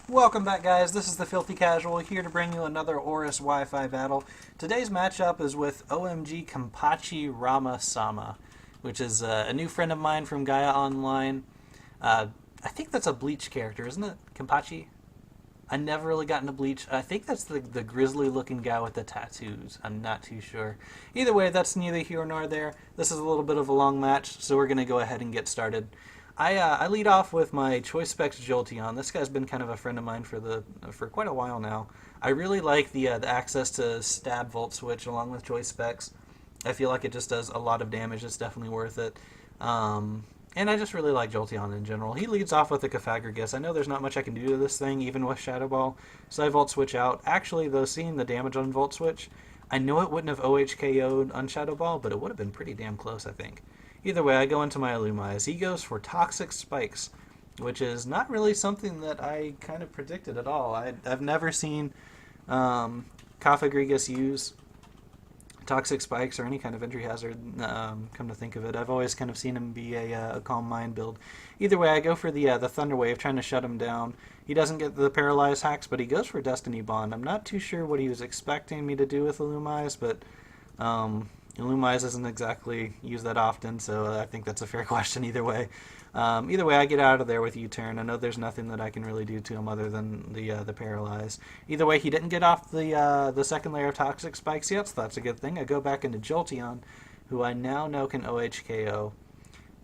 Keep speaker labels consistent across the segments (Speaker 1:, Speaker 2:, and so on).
Speaker 1: Welcome back, guys. This is the Filthy Casual here to bring you another Horus Wi-Fi battle. Today's matchup is with OMG Kenpachi Rama-Sama, which is a new friend of mine from Gaia Online. I think that's a Bleach character, isn't it? Kenpachi? I never really got into Bleach. I think that's the grizzly-looking guy with the tattoos. I'm not too sure. Either way, that's neither here nor there. This is a little bit of a long match, so we're going to go ahead and get started. I lead off with my Choice Specs Jolteon. This guy's been kind of a friend of mine for quite a while now. I really like the access to Stab Volt Switch along with Choice Specs. I feel like it just does a lot of damage. It's definitely worth it. And I just really like Jolteon in general. He leads off with the Cofagrigus. I know there's not much I can do to this thing, even with Shadow Ball, so I Volt Switch out. Actually, though, seeing the damage on Volt Switch, I know it wouldn't have OHKO'd on Shadow Ball, but it would have been pretty damn close, I think. Either way, I go into my Illumise. He goes for Toxic Spikes, which is not really something that I kind of predicted at all. I've never seen Cofagrigus use Toxic Spikes or any kind of entry hazard, come to think of it. I've always kind of seen him be a Calm Mind build. Either way, I go for the Thunder Wave, trying to shut him down. He doesn't get the Paralyze hacks, but he goes for Destiny Bond. I'm not too sure what he was expecting me to do with Illumise, but Illumise isn't exactly used that often, so I think that's a fair question either way. Either way, I get out of there with U-turn. I know there's nothing that I can really do to him other than the Paralyze. Either way, he didn't get off the second layer of Toxic Spikes yet, so that's a good thing. I go back into Jolteon, who I now know can OHKO.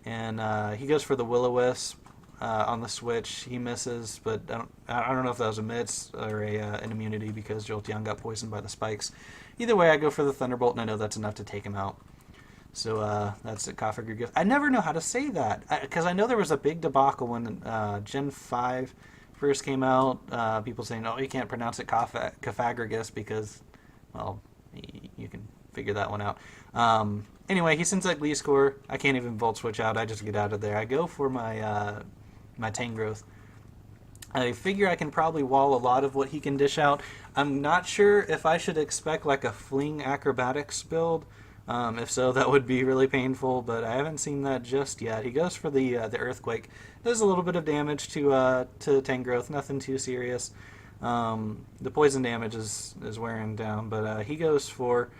Speaker 1: And he goes for the Will-O-Wisp on the switch. He misses, but I don't know if that was a miss or an immunity because Jolteon got poisoned by the spikes. Either way, I go for the Thunderbolt, and I know that's enough to take him out. So that's a Cofagrigus. I never know how to say that, because I know there was a big debacle when Gen 5 first came out. People saying, oh, you can't pronounce it Cofagrigus because, well, you can figure that one out. Anyway, he sends that Glee Score. I can't even Volt Switch out. I just get out of there. I go for my Tangrowth. I figure I can probably wall a lot of what he can dish out. I'm not sure if I should expect like a Fling Acrobatics build. If so, that would be really painful, but I haven't seen that just yet. He goes for the Earthquake. Does a little bit of damage to Tangrowth, nothing too serious. The poison damage is wearing down, but he goes for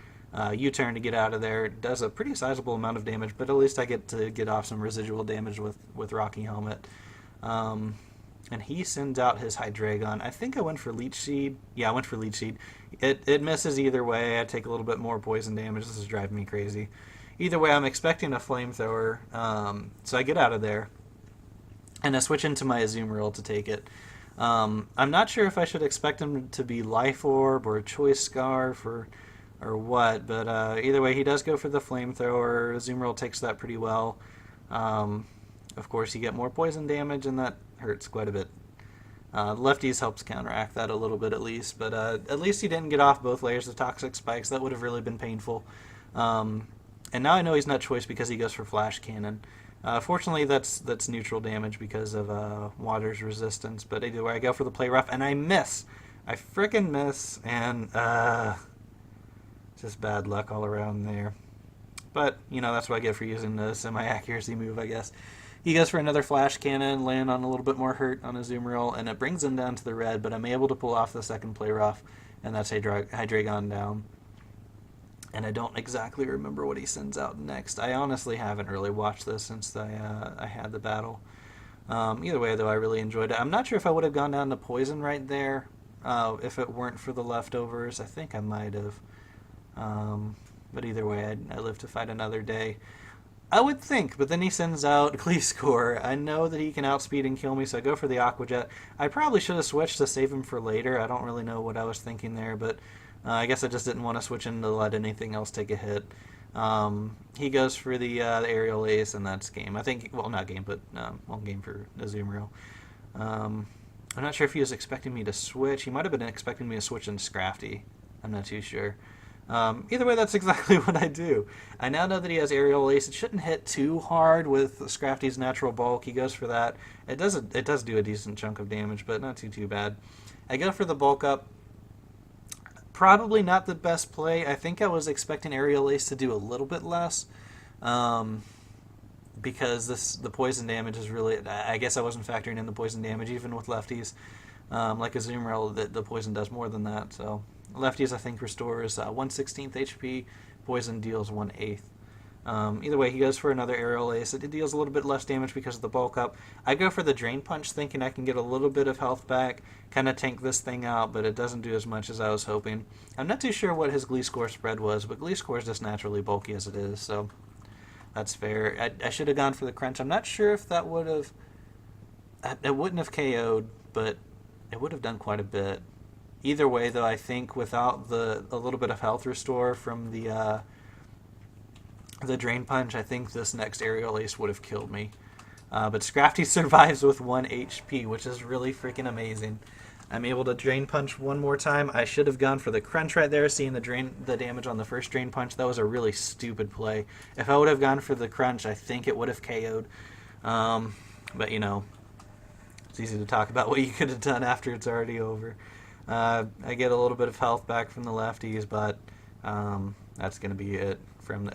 Speaker 1: U-turn to get out of there. It does a pretty sizable amount of damage, but at least I get to get off some residual damage with Rocky Helmet. And he sends out his Hydreigon. I think I went for Leech Seed. Yeah, I went for Leech Seed. It misses either way. I take a little bit more poison damage. This is driving me crazy. Either way, I'm expecting a Flamethrower, so I get out of there. And I switch into my Azumarill to take it. I'm not sure if I should expect him to be Life Orb or Choice Scarf or what, but either way, he does go for the Flamethrower. Azumarill takes that pretty well. Of course, you get more poison damage, and that hurts quite a bit. Lefties helps counteract that a little bit at least, but at least he didn't get off both layers of Toxic Spikes. That would have really been painful. And now I know he's not Choice because he goes for Flash Cannon. Fortunately, that's neutral damage because of Water's resistance, but either way, I go for the Play Rough, and I miss. I frickin' miss, and just bad luck all around there. But, you know, that's what I get for using the semi-accuracy move, I guess. He goes for another Flash Cannon, land on a little bit more hurt on Azumarill, and it brings him down to the red, but I'm able to pull off the second Play Rough, and that's Hydreigon down. And I don't exactly remember what he sends out next. I honestly haven't really watched this since I had the battle. Either way, though, I really enjoyed it. I'm not sure if I would have gone down to Poison right there if it weren't for the leftovers. I think I might have. But either way, I live to fight another day. I would think, but then he sends out Gleescore. I know that he can outspeed and kill me, so I go for the Aqua Jet. I probably should have switched to save him for later. I don't really know what I was thinking there, but I guess I just didn't want to switch in to let anything else take a hit. He goes for the Aerial Ace, and that's game. I think, well, not game, but game for Azumarill. I'm not sure if he was expecting me to switch. He might have been expecting me to switch in Scrafty. I'm not too sure. Either way, that's exactly what I do. I now know that he has Aerial Ace. It shouldn't hit too hard with Scrafty's natural bulk. He goes for that. It does do a decent chunk of damage, but not too bad. I go for the bulk up. Probably not the best play. I think I was expecting Aerial Ace to do a little bit less. because the poison damage is really, I guess I wasn't factoring in the poison damage even with lefties. Like a Zoom Rail, the poison does more than that. So lefties, I think, restores 1/16 HP. Poison deals 1/8. Either way, he goes for another aerial ace. It deals a little bit less damage because of the bulk up. I go for the drain punch, thinking I can get a little bit of health back, kind of tank this thing out, but it doesn't do as much as I was hoping. I'm not too sure what his Glee Score spread was, but Glee Score is just naturally bulky as it is, so that's fair. I should have gone for the crunch. I'm not sure if that would have... It wouldn't have KO'd, but it would have done quite a bit. Either way, though, I think without a little bit of health restore from the drain punch, I think this next aerial ace would have killed me. But Scrafty survives with 1 HP, which is really freaking amazing. I'm able to drain punch one more time. I should have gone for the crunch right there, seeing the damage on the first drain punch. That was a really stupid play. If I would have gone for the crunch, I think it would have KO'd. But, you know, it's easy to talk about what you could have done after it's already over. I get a little bit of health back from the lefties, but that's going to be it.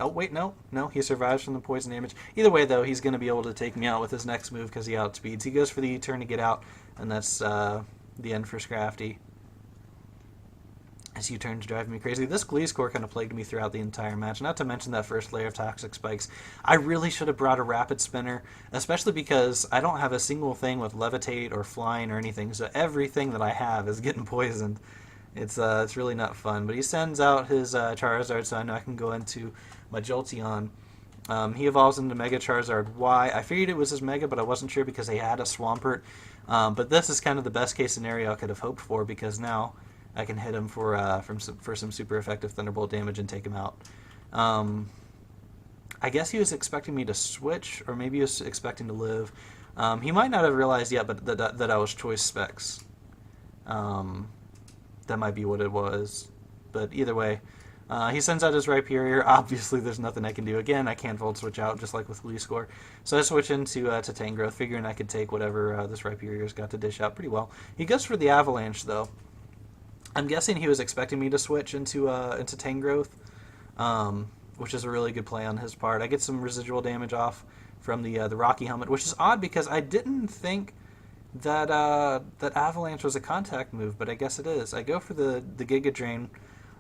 Speaker 1: Oh, wait, no, he survives from the poison damage. Either way, though, he's going to be able to take me out with his next move because he outspeeds. He goes for the U-turn to get out, and that's the end for Scrafty. His U-turns drive me crazy. This Glee Score kind of plagued me throughout the entire match, not to mention that first layer of Toxic Spikes. I really should have brought a Rapid Spinner, especially because I don't have a single thing with Levitate or Flying or anything, so everything that I have is getting poisoned. It's really not fun. But he sends out his Charizard, so I know I can go into my Jolteon. He evolves into Mega Charizard Y. I figured it was his Mega, but I wasn't sure because he had a Swampert. But this is kind of the best case scenario I could have hoped for, because now I can hit him for some super effective Thunderbolt damage and take him out. I guess he was expecting me to switch, or maybe he was expecting to live. He might not have realized yet, but that I was Choice Specs. That might be what it was. But either way, he sends out his Rhyperior. Obviously, there's nothing I can do. Again, I can't Volt Switch out, just like with Glee Score. So I switch into to Tangrowth, figuring I could take whatever this Rhyperior's got to dish out pretty well. He goes for the Avalanche, though. I'm guessing he was expecting me to switch into Tangrowth, which is a really good play on his part. I get some residual damage off from the Rocky Helmet, which is odd because I didn't think that Avalanche was a contact move, but I guess it is. I go for the Giga Drain.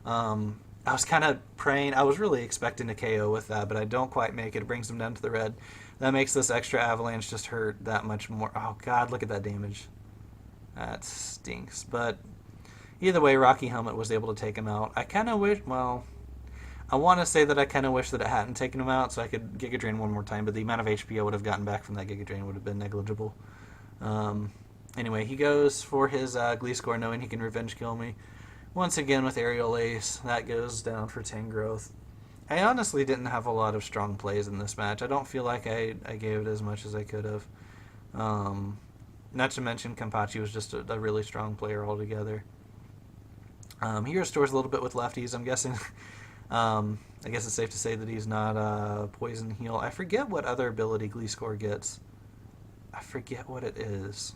Speaker 1: I was kind of praying. I was really expecting a KO with that, but I don't quite make it. It brings him down to the red. That makes this extra Avalanche just hurt that much more. Oh, God, look at that damage. That stinks. But either way, Rocky Helmet was able to take him out. I kind of wish, well, I want to say that I kind of wish that it hadn't taken him out so I could Giga Drain one more time, but the amount of HP I would have gotten back from that Giga Drain would have been negligible. Anyway, he goes for his Glee Score, knowing he can revenge kill me. Once again with Aerial Ace, that goes down for Tangrowth. I honestly didn't have a lot of strong plays in this match. I don't feel like I gave it as much as I could have. Not to mention Kenpachi was just a really strong player altogether. He restores a little bit with lefties. I'm guessing, I guess it's safe to say that he's not Poison Heal. I forget what other ability Glee Score gets. I forget what it is.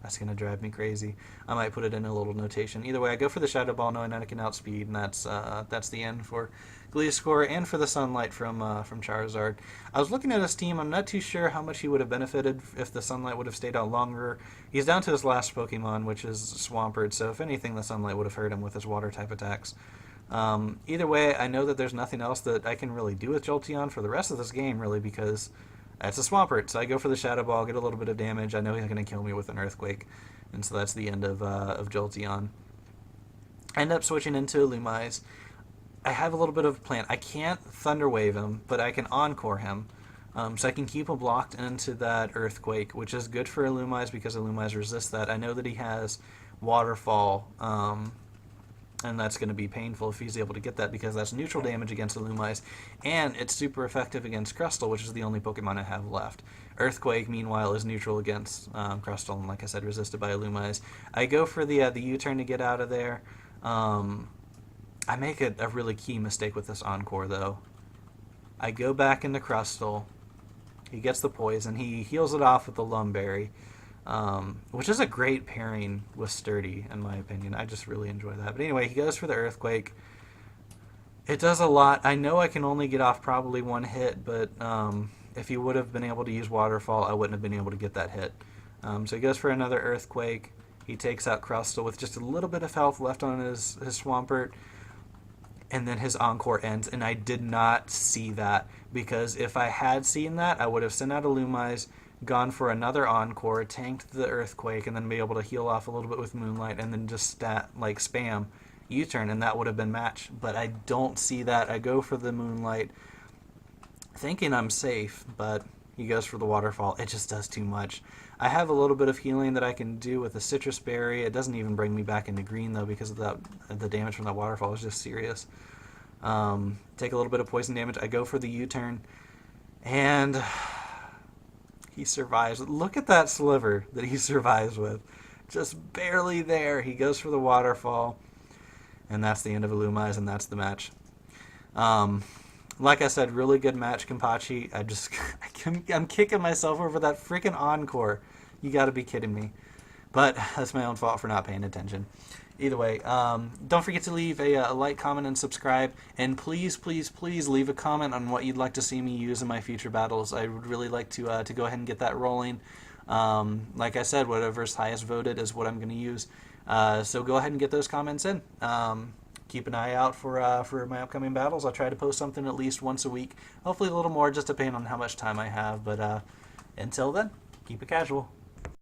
Speaker 1: That's going to drive me crazy. I might put it in a little notation. Either way, I go for the Shadow Ball knowing that I can outspeed, and that's the end for Glee Score and for the Sunlight from Charizard. I was looking at his team. I'm not too sure how much he would have benefited if the Sunlight would have stayed out longer. He's down to his last Pokemon, which is Swampert, so if anything, the Sunlight would have hurt him with his Water-type attacks. Either way, I know that there's nothing else that I can really do with Jolteon for the rest of this game, really, because it's a Swampert, so I go for the Shadow Ball, get a little bit of damage. I know he's going to kill me with an Earthquake, and so that's the end of Jolteon. I end up switching into Lumise. I have a little bit of a plan. I can't Thunder Wave him, but I can Encore him, so I can keep him blocked into that Earthquake, which is good for Lumise because Lumise resists that. I know that he has Waterfall, and that's going to be painful if he's able to get that because that's neutral damage against Lumise, and it's super effective against Crustle, which is the only Pokemon I have left. Earthquake, meanwhile, is neutral against Crustle, and like I said, resisted by Lumise. I go for the U-turn to get out of there. I make a really key mistake with this Encore, though. I go back into Crustle. He gets the poison. He heals it off with the Lumberry. Which is a great pairing with Sturdy, in my opinion. I just really enjoy that. But anyway, he goes for the Earthquake. It does a lot. I know I can only get off probably one hit, but if he would have been able to use Waterfall, I wouldn't have been able to get that hit. So he goes for another Earthquake. He takes out Crustle with just a little bit of health left on his Swampert, and then his Encore ends, and I did not see that, because if I had seen that, I would have sent out a Lumise, gone for another Encore, tanked the Earthquake, and then be able to heal off a little bit with Moonlight, and then just spam U-turn, and that would have been match. But I don't see that. I go for the Moonlight, thinking I'm safe, but he goes for the Waterfall. It just does too much. I have a little bit of healing that I can do with a Citrus Berry. It doesn't even bring me back into green, though, because of the damage from that Waterfall is just serious. Take a little bit of poison damage. I go for the U-turn, and he survives. Look at that sliver that he survives with. Just barely there. He goes for the Waterfall, and that's the end of Illumise, and that's the match. Like I said, really good match, Kenpachi. I'm kicking myself over that freaking Encore. You got to be kidding me. But that's my own fault for not paying attention. Either way, don't forget to leave a like, comment, and subscribe. And please, please, please leave a comment on what you'd like to see me use in my future battles. I would really like to go ahead and get that rolling. Like I said, whatever's highest voted is what I'm going to use. So go ahead and get those comments in. Keep an eye out for my upcoming battles. I'll try to post something at least once a week. Hopefully a little more, just depending on how much time I have. But until then, keep it casual.